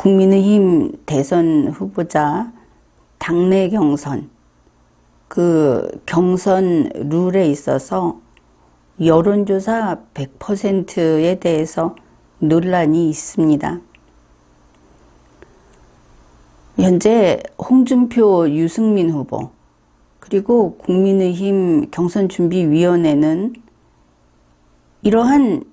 국민의힘 대선 후보자 당내 경선, 그 경선 룰에 있어서 여론조사 100%에 대해서 논란이 있습니다. 현재 홍준표, 유승민 후보, 그리고 국민의힘 경선준비위원회는 이러한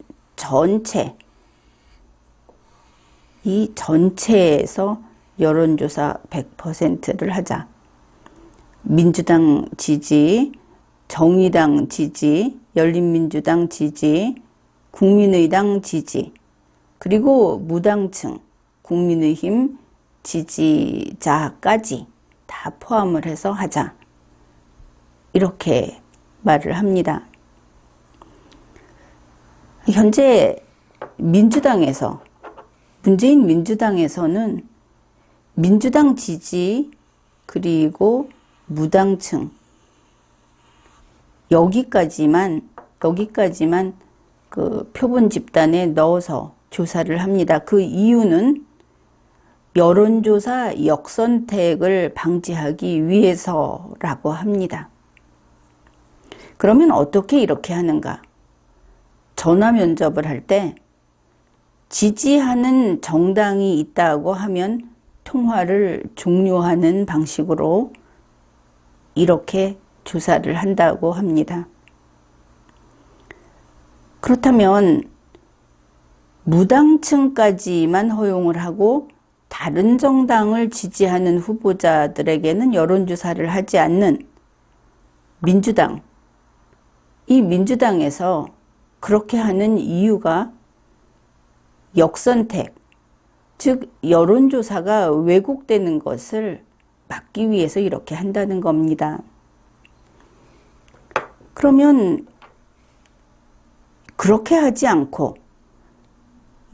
이 전체에서 여론조사 100%를 하자. 민주당 지지, 정의당 지지, 열린민주당 지지, 국민의당 지지, 그리고 무당층, 국민의힘 지지자까지 다 포함을 해서 하자. 이렇게 말을 합니다. 현재 민주당에서, 문재인 민주당에서는 민주당 지지 그리고 무당층 여기까지만 그 표본 집단에 넣어서 조사를 합니다. 그 이유는 여론조사 역선택을 방지하기 위해서라고 합니다. 그러면 어떻게 이렇게 하는가? 전화 면접을 할 때 지지하는 정당이 있다고 하면 통화를 종료하는 방식으로 이렇게 조사를 한다고 합니다. 그렇다면 무당층까지만 허용을 하고 다른 정당을 지지하는 후보자들에게는 여론조사를 하지 않는 민주당, 이 민주당에서 그렇게 하는 이유가 역선택, 즉 여론조사가 왜곡되는 것을 막기 위해서 이렇게 한다는 겁니다. 그러면 그렇게 하지 않고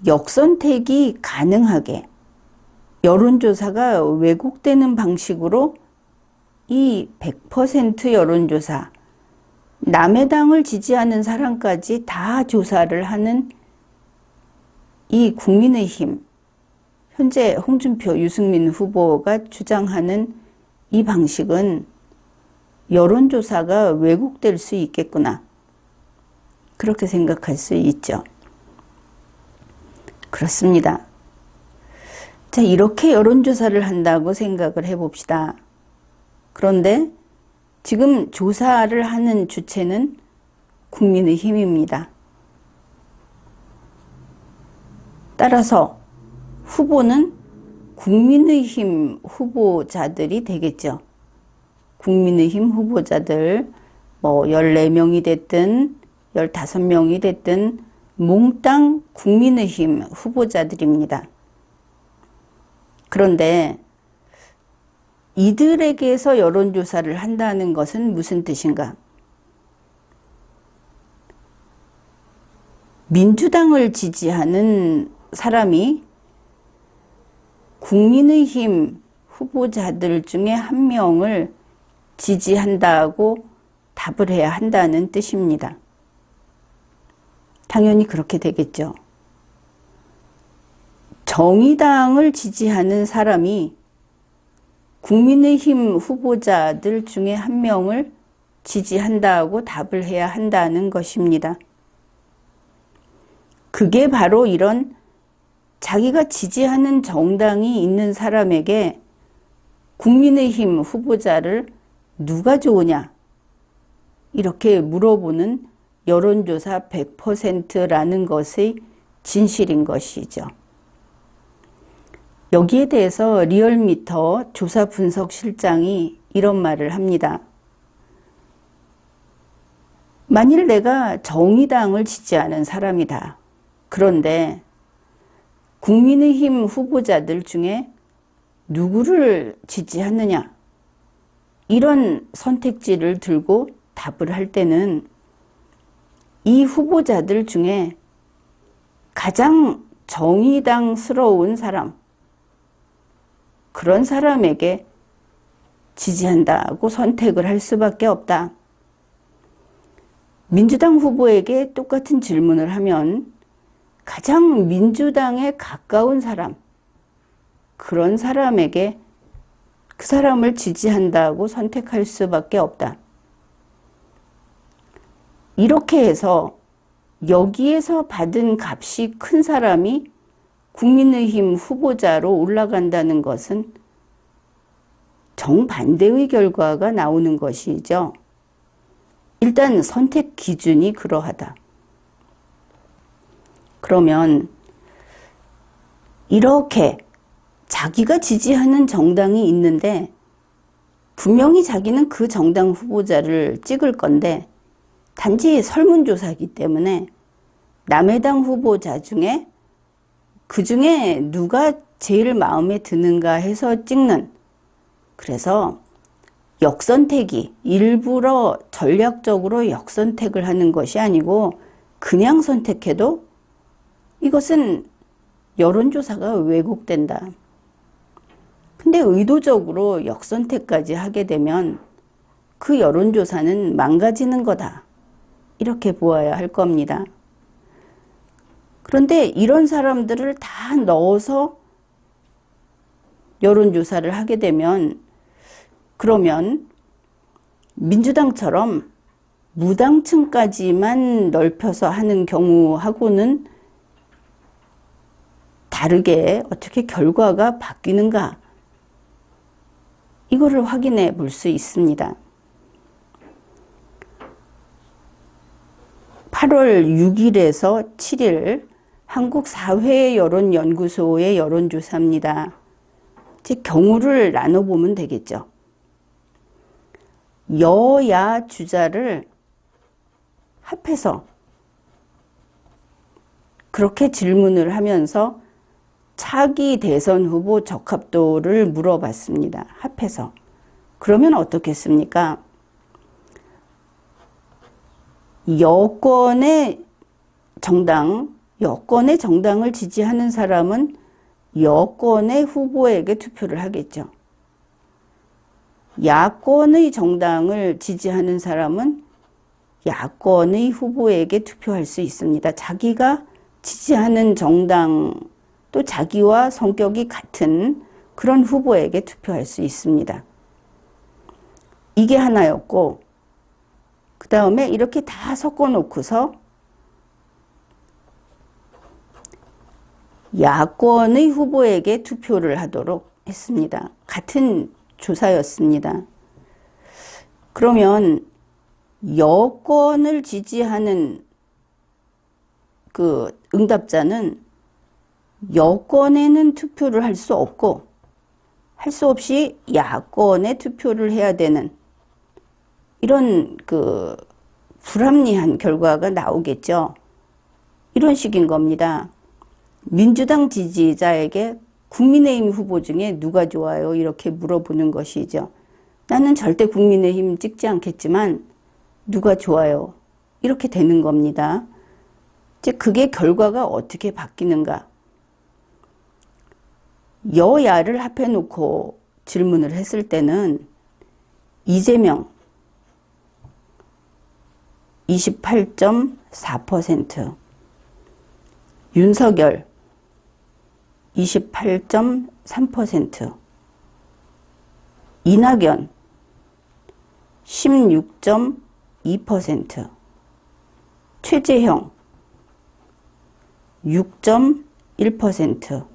역선택이 가능하게 여론조사가 왜곡되는 방식으로 이 100% 여론조사, 남의 당을 지지하는 사람까지 다 조사를 하는 이 국민의힘, 현재 홍준표, 유승민 후보가 주장하는 이 방식은 여론조사가 왜곡될 수 있겠구나. 그렇게 생각할 수 있죠. 그렇습니다. 자, 이렇게 여론조사를 한다고 생각을 해봅시다. 그런데 지금 조사를 하는 주체는 국민의힘입니다. 따라서 후보는 국민의힘 후보자들이 되겠죠. 국민의힘 후보자들, 14명이 됐든 15명이 됐든 몽땅 국민의힘 후보자들입니다. 그런데 이들에게서 여론조사를 한다는 것은 무슨 뜻인가? 민주당을 지지하는 사람이 국민의힘 후보자들 중에 한 명을 지지한다고 답을 해야 한다는 뜻입니다. 당연히 그렇게 되겠죠. 정의당을 지지하는 사람이 국민의힘 후보자들 중에 한 명을 지지한다고 답을 해야 한다는 것입니다. 그게 바로 이런 자기가 지지하는 정당이 있는 사람에게 국민의힘 후보자를 누가 좋으냐? 이렇게 물어보는 여론조사 100%라는 것의 진실인 것이죠. 여기에 대해서 리얼미터 조사 분석 실장이 이런 말을 합니다. 만일 내가 정의당을 지지하는 사람이다. 그런데 국민의힘 후보자들 중에 누구를 지지하느냐? 이런 선택지를 들고 답을 할 때는 이 후보자들 중에 가장 정의당스러운 사람, 그런 사람에게 지지한다고 선택을 할 수밖에 없다. 민주당 후보에게 똑같은 질문을 하면 가장 민주당에 가까운 사람, 그런 사람에게 그 사람을 지지한다고 선택할 수밖에 없다. 이렇게 해서 여기에서 받은 값이 큰 사람이 국민의힘 후보자로 올라간다는 것은 정반대의 결과가 나오는 것이죠. 일단 선택 기준이 그러하다. 그러면 이렇게 자기가 지지하는 정당이 있는데 분명히 자기는 그 정당 후보자를 찍을 건데 단지 설문조사이기 때문에 남의 당 후보자 중에 그 중에 누가 제일 마음에 드는가 해서 찍는, 그래서 역선택이 일부러 전략적으로 역선택을 하는 것이 아니고 그냥 선택해도 이것은 여론조사가 왜곡된다. 근데 의도적으로 역선택까지 하게 되면 그 여론조사는 망가지는 거다. 이렇게 보아야 할 겁니다. 그런데 이런 사람들을 다 넣어서 여론조사를 하게 되면 그러면 민주당처럼 무당층까지만 넓혀서 하는 경우하고는 다르게 어떻게 결과가 바뀌는가? 이거를 확인해 볼 수 있습니다. 8월 6일에서 7일 한국사회여론연구소의 여론조사입니다. 즉 경우를 나눠보면 되겠죠. 여야 주자를 합해서 그렇게 질문을 하면서 차기 대선 후보 적합도를 물어봤습니다. 합해서. 그러면 어떻겠습니까? 여권의 정당을 지지하는 사람은 여권의 후보에게 투표를 하겠죠. 야권의 정당을 지지하는 사람은 야권의 후보에게 투표할 수 있습니다. 자기가 지지하는 정당 또 자기와 성격이 같은 그런 후보에게 투표할 수 있습니다. 이게 하나였고, 그 다음에 이렇게 다 섞어놓고서 야권의 후보에게 투표를 하도록 했습니다. 같은 조사였습니다. 그러면 여권을 지지하는 그 응답자는 여권에는 투표를 할 수 없고 할 수 없이 야권에 투표를 해야 되는 이런 그 불합리한 결과가 나오겠죠. 이런 식인 겁니다. 민주당 지지자에게 국민의힘 후보 중에 누가 좋아요? 이렇게 물어보는 것이죠. 나는 절대 국민의힘 찍지 않겠지만 누가 좋아요? 이렇게 되는 겁니다. 즉 그게 결과가 어떻게 바뀌는가? 여야를 합해놓고 질문을 했을 때는 이재명 28.4%, 윤석열 28.3%, 이낙연 16.2%, 최재형 6.1%,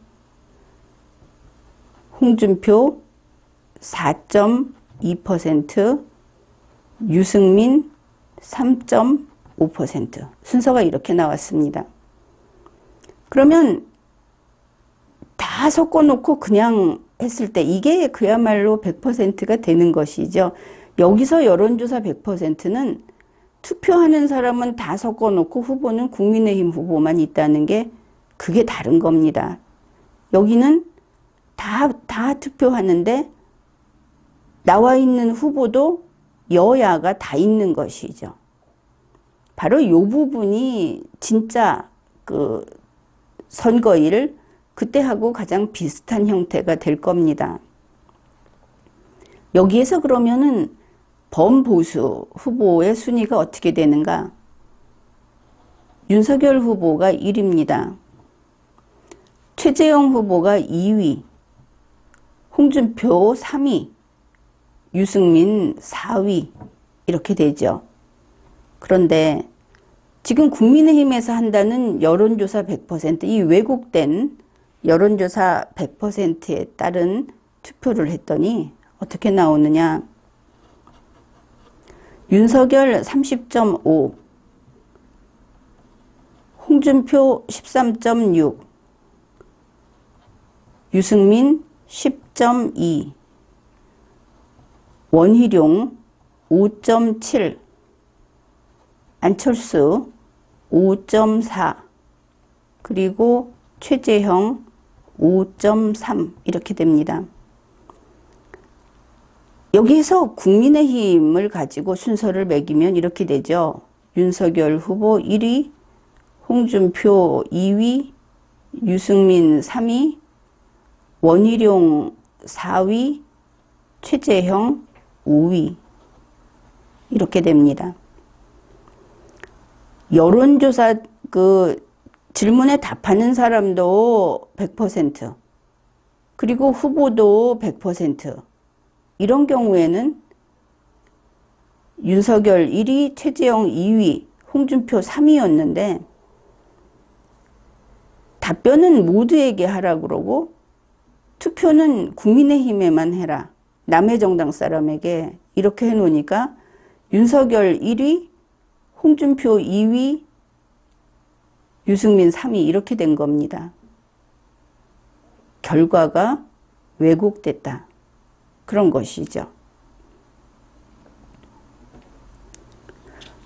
홍준표 4.2%, 유승민 3.5%. 순서가 이렇게 나왔습니다. 그러면 다 섞어놓고 그냥 했을 때 이게 그야말로 100%가 되는 것이죠. 여기서 여론조사 100%는 투표하는 사람은 다 섞어놓고 후보는 국민의힘 후보만 있다는 게 그게 다른 겁니다. 여기는 다 투표하는데 나와 있는 후보도 여야가 다 있는 것이죠. 바로 이 부분이 진짜 그 선거일 그때하고 가장 비슷한 형태가 될 겁니다. 여기에서 그러면은 범보수 후보의 순위가 어떻게 되는가? 윤석열 후보가 1위입니다. 최재형 후보가 2위, 홍준표 3위, 유승민 4위 이렇게 되죠. 그런데 지금 국민의힘에서 한다는 여론조사 100%, 이 왜곡된 여론조사 100%에 따른 투표를 했더니 어떻게 나오느냐. 윤석열 30.5, 홍준표 13.6, 유승민 10.2, 원희룡 5.7, 안철수 5.4, 그리고 최재형 5.3 이렇게 됩니다. 여기서 국민의힘을 가지고 순서를 매기면 이렇게 되죠. 윤석열 후보 1위, 홍준표 2위, 유승민 3위, 원희룡 4위, 최재형 5위 이렇게 됩니다. 여론조사 질문에 답하는 사람도 100%, 그리고 후보도 100%, 이런 경우에는 윤석열 1위, 최재형 2위, 홍준표 3위였는데 답변은 모두에게 하라 그러고 투표는 국민의힘에만 해라, 남의 정당 사람에게, 이렇게 해놓으니까 윤석열 1위, 홍준표 2위, 유승민 3위 이렇게 된 겁니다. 결과가 왜곡됐다, 그런 것이죠.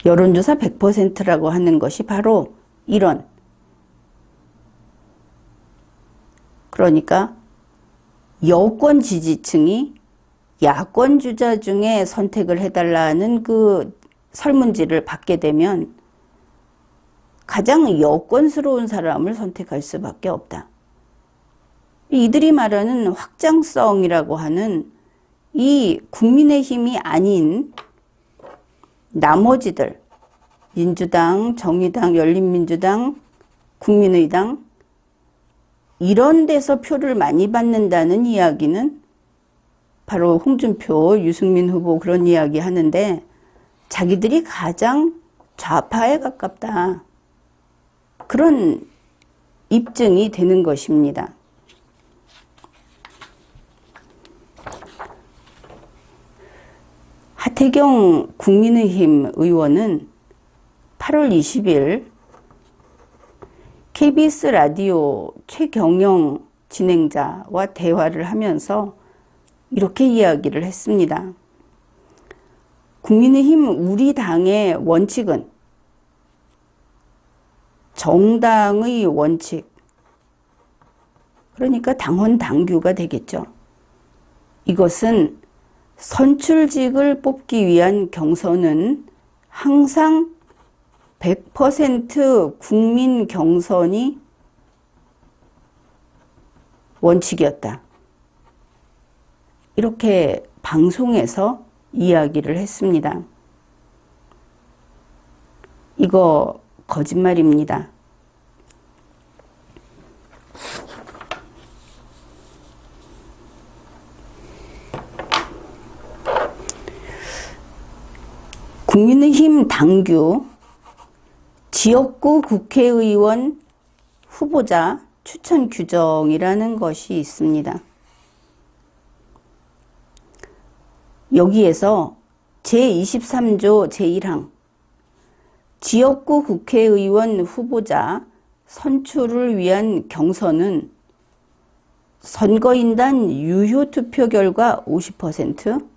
여론조사 100%라고 하는 것이 바로 이런, 그러니까 여권 지지층이 야권 주자 중에 선택을 해달라는 그 설문지를 받게 되면 가장 여권스러운 사람을 선택할 수밖에 없다. 이들이 말하는 확장성이라고 하는 이 국민의힘이 아닌 나머지들, 민주당, 정의당, 열린민주당, 국민의당, 이런 데서 표를 많이 받는다는 이야기는 바로 홍준표, 유승민 후보 그런 이야기 하는데 자기들이 가장 좌파에 가깝다, 그런 입증이 되는 것입니다. 하태경 국민의힘 의원은 8월 20일 KBS 라디오 최경영 진행자와 대화를 하면서 이렇게 이야기를 했습니다. 국민의힘 우리 당의 원칙은 정당의 원칙, 그러니까 당원 당규가 되겠죠. 이것은 선출직을 뽑기 위한 경선은 항상 100% 국민 경선이 원칙이었다, 이렇게 방송에서 이야기를 했습니다. 이거 거짓말입니다. 국민의힘 당규 지역구 국회의원 후보자 추천 규정이라는 것이 있습니다. 여기에서 제23조 제1항 지역구 국회의원 후보자 선출을 위한 경선은 선거인단 유효 투표 결과 50%,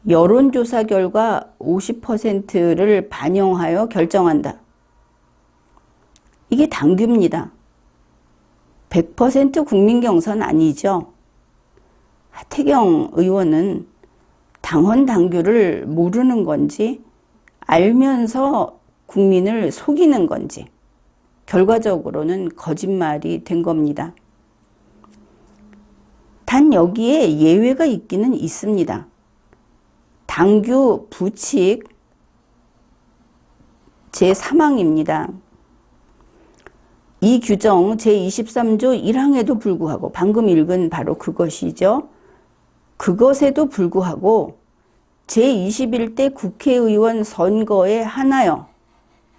여론조사 결과 50%를 반영하여 결정한다. 이게 당규입니다. 100% 국민경선 아니죠. 하태경 의원은 당원 당규를 모르는 건지 알면서 국민을 속이는 건지 결과적으로는 거짓말이 된 겁니다. 단 여기에 예외가 있기는 있습니다. 당규 부칙 제3항입니다. 이 규정 제23조 1항에도 불구하고 방금 읽은 바로 그것이죠. 그것에도 불구하고 제21대 국회의원 선거에 한하여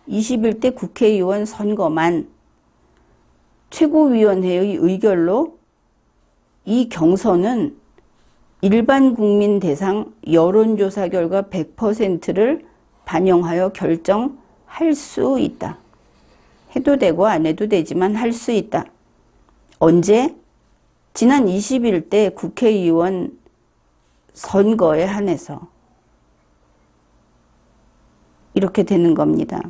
21대 국회의원 선거만 최고위원회의 의결로 이 경선은 일반 국민 대상 여론조사 결과 100%를 반영하여 결정할 수 있다. 해도 되고 안 해도 되지만 할 수 있다. 언제? 지난 21대 국회의원 선거에 한해서 이렇게 되는 겁니다.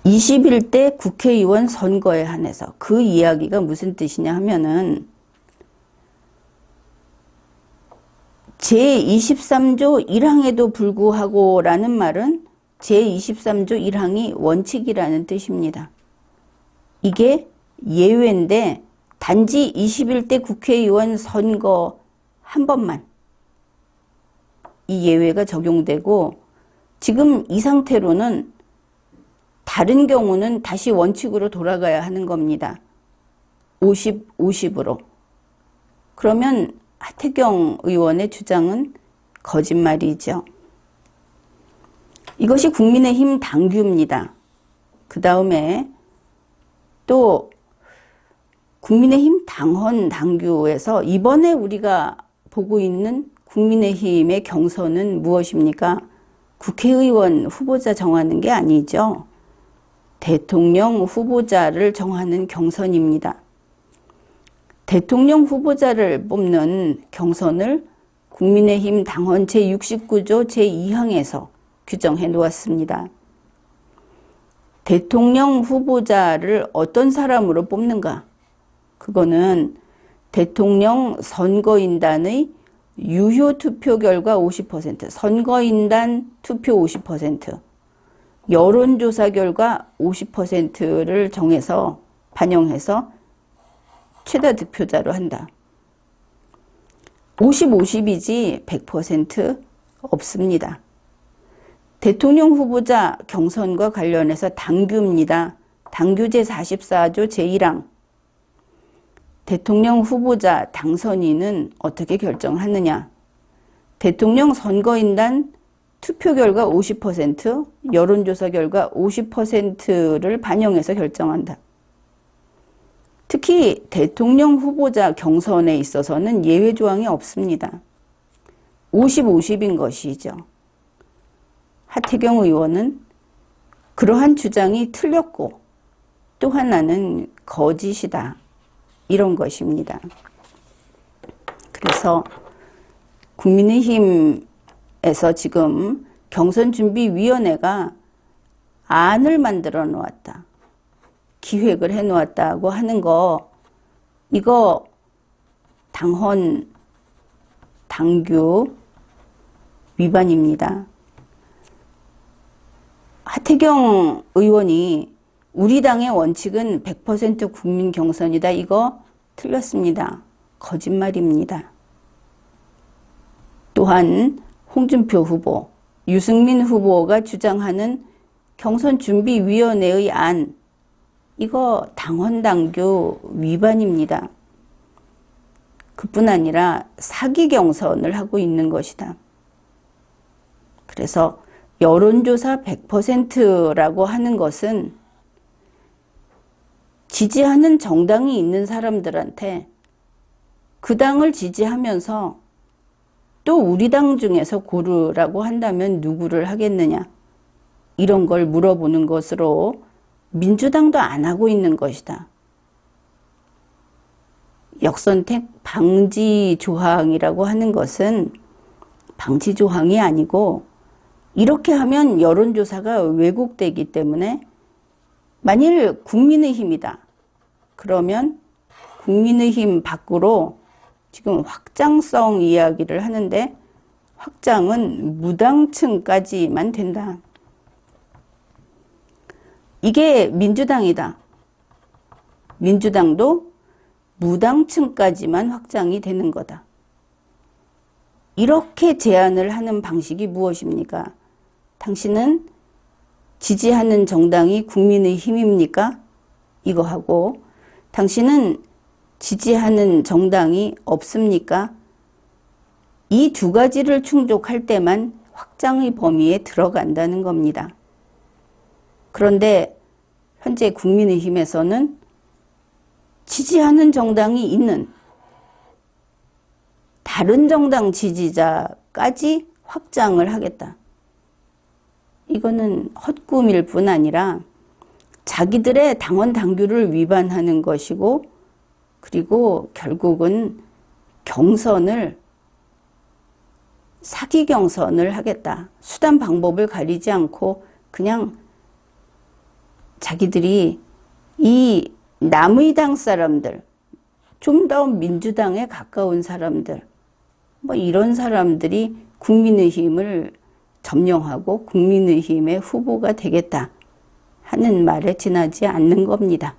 21대 국회의원 선거에 한해서 그 이야기가 무슨 뜻이냐 하면은 제23조 1항에도 불구하고 라는 말은 제23조 1항이 원칙이라는 뜻입니다. 이게 예외인데 단지 21대 국회의원 선거 한 번만 이 예외가 적용되고 지금 이 상태로는 다른 경우는 다시 원칙으로 돌아가야 하는 겁니다. 50, 50으로. 그러면 하태경 의원의 주장은 거짓말이죠. 이것이 국민의힘 당규입니다. 그 다음에 또 국민의힘 당헌 당규에서 이번에 우리가 보고 있는 국민의힘의 경선은 무엇입니까? 국회의원 후보자 정하는 게 아니죠. 대통령 후보자를 정하는 경선입니다. 대통령 후보자를 뽑는 경선을 국민의힘 당헌 제69조 제2항에서 규정해 놓았습니다. 대통령 후보자를 어떤 사람으로 뽑는가? 그거는 대통령 선거인단의 유효 투표 결과 50%, 선거인단 투표 50%, 여론조사 결과 50%를 정해서 반영해서 최다 득표자로 한다. 50, 50이지 100% 없습니다. 대통령 후보자 경선과 관련해서 당규입니다. 당규 제44조 제1항. 대통령 후보자 당선인은 어떻게 결정하느냐? 대통령 선거인단 투표 결과 50%, 여론조사 결과 50%를 반영해서 결정한다. 특히 대통령 후보자 경선에 있어서는 예외 조항이 없습니다. 50, 50인 것이죠. 하태경 의원은 그러한 주장이 틀렸고 또 하나는 거짓이다. 이런 것입니다. 그래서 국민의힘에서 지금 경선준비위원회가 안을 만들어 놓았다. 기획을 해 놓았다고 하는 거, 이거 당헌, 당규 위반입니다. 하태경 의원이 우리 당의 원칙은 100% 국민 경선이다. 이거 틀렸습니다. 거짓말입니다. 또한 홍준표 후보, 유승민 후보가 주장하는 경선준비위원회의 안, 이거 당헌당규 위반입니다. 그뿐 아니라 사기 경선을 하고 있는 것이다. 그래서 여론조사 100%라고 하는 것은 지지하는 정당이 있는 사람들한테 그 당을 지지하면서 또 우리 당 중에서 고르라고 한다면 누구를 하겠느냐, 이런 걸 물어보는 것으로 민주당도 안 하고 있는 것이다. 역선택 방지 조항이라고 하는 것은 방지 조항이 아니고 이렇게 하면 여론조사가 왜곡되기 때문에 만일 국민의힘이다. 그러면 국민의힘 밖으로 지금 확장성 이야기를 하는데 확장은 무당층까지만 된다. 이게 민주당이다. 민주당도 무당층까지만 확장이 되는 거다. 이렇게 제안을 하는 방식이 무엇입니까? 당신은 지지하는 정당이 국민의힘입니까? 이거 하고, 당신은 지지하는 정당이 없습니까? 이 두 가지를 충족할 때만 확장의 범위에 들어간다는 겁니다. 그런데 현재 국민의힘에서는 지지하는 정당이 있는 다른 정당 지지자까지 확장을 하겠다. 이거는 헛꿈일 뿐 아니라 자기들의 당원 당규를 위반하는 것이고, 그리고 결국은 사기 경선을 하겠다. 수단 방법을 가리지 않고 그냥 자기들이 이 남의 당 사람들, 좀 더 민주당에 가까운 사람들, 뭐 이런 사람들이 국민의힘을 점령하고 국민의힘의 후보가 되겠다 하는 말에 지나지 않는 겁니다.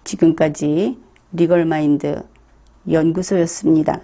지금까지 리걸마인드 연구소였습니다.